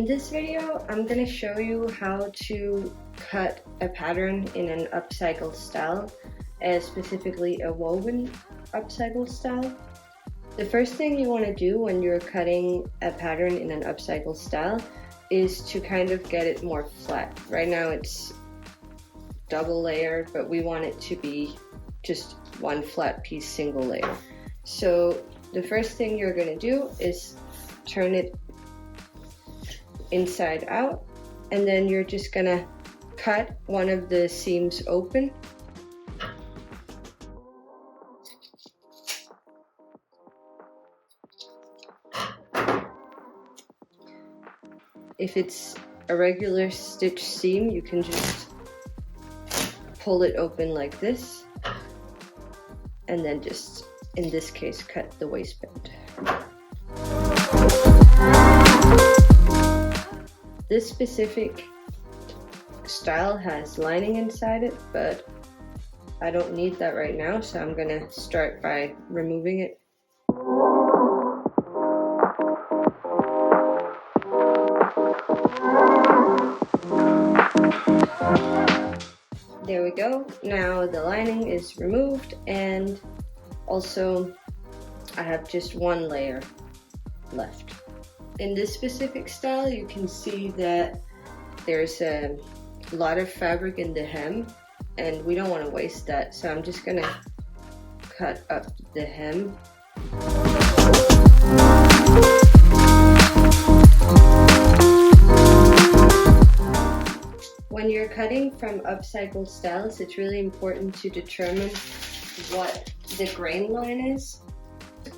In this video, I'm going to show you how to cut a pattern in an upcycled style, specifically a woven upcycled style. The first thing you want to do when you're cutting a pattern in an upcycled style is to kind of get it more flat. Right now it's double layer, but we want it to be just one flat piece, single layer. So the first thing you're going to do is turn it inside out, and then you're just gonna cut one of the seams open. If it's a regular stitch seam, you can just pull it open like this, and then just, in this case, cut the waistband. This specific style has lining inside it, but I don't need that right now, so I'm gonna start by removing it. There we go. Now the lining is removed, and also I have just one layer left. In this specific style, you can see that there's a lot of fabric in the hem, and we don't want to waste that, so I'm just gonna cut up the hem. When you're cutting from upcycled styles, it's really important to determine what the grain line is.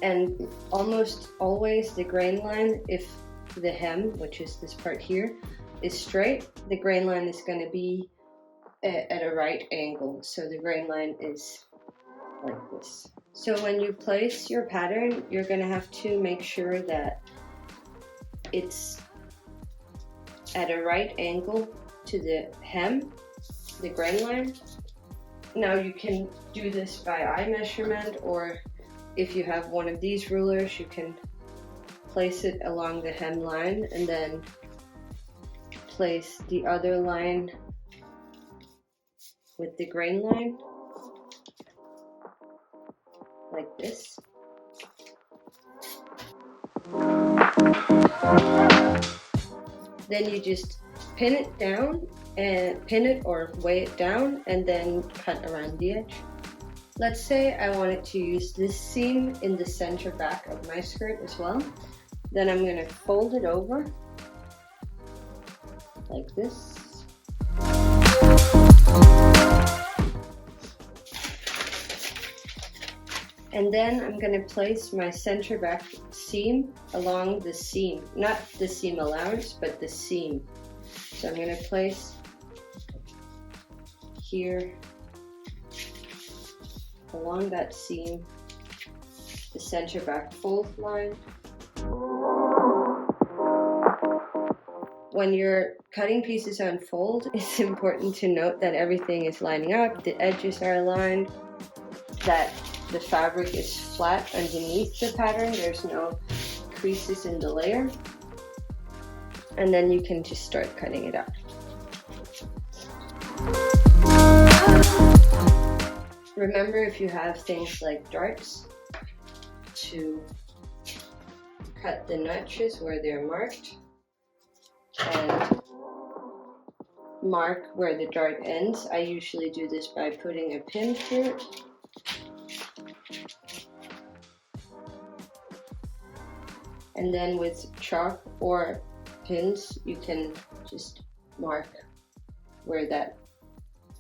And almost always the grain line, if the hem, which is this part here, is straight, the grain line is going to be at a right angle. So the grain line is like this. So when you place your pattern, you're going to have to make sure that it's at a right angle to the hem, the grain line. Now you can do this by eye measurement, or if you have one of these rulers, you can place it along the hem line and then place the other line with the grain line, like this. Then you just pin it down, and pin it or weigh it down, and then cut around the edge. Let's say I wanted to use this seam in the center back of my skirt as well. Then I'm going to fold it over like this. And then I'm going to place my center back seam along the seam, not the seam allowance, but the seam. So I'm going to place here along that seam the center back fold line. When you're cutting pieces on fold, it's important to note that everything is lining up, the edges are aligned, that the fabric is flat underneath the pattern, there's no creases in the layer, and then you can just start cutting it out. Remember, if you have things like darts, to cut the notches where they're marked and mark where the dart ends. I usually do this by putting a pin through it. And then with chalk or pins, you can just mark where that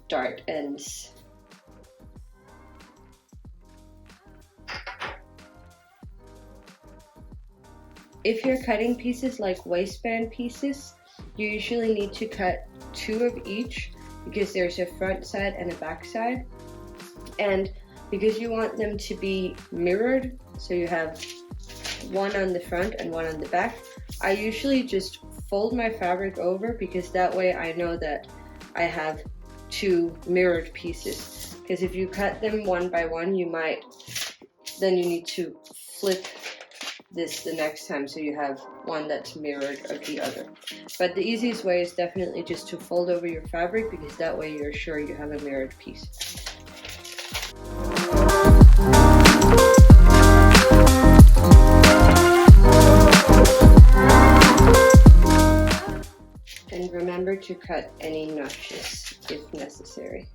dart ends. If you're cutting pieces like waistband pieces, you usually need to cut 2 of each, because there's a front side and a back side. And because you want them to be mirrored, so you have one on the front and one on the back, I usually just fold my fabric over, because that way I know that I have 2 mirrored pieces. Because if you cut them one by one, then you need to flip this the next time so you have one that's mirrored of the other. But the easiest way is definitely just to fold over your fabric, because that way you're sure you have a mirrored piece. And remember to cut any notches if necessary.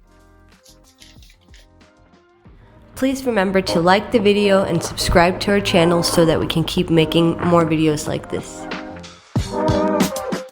Please remember to like the video and subscribe to our channel so that we can keep making more videos like this.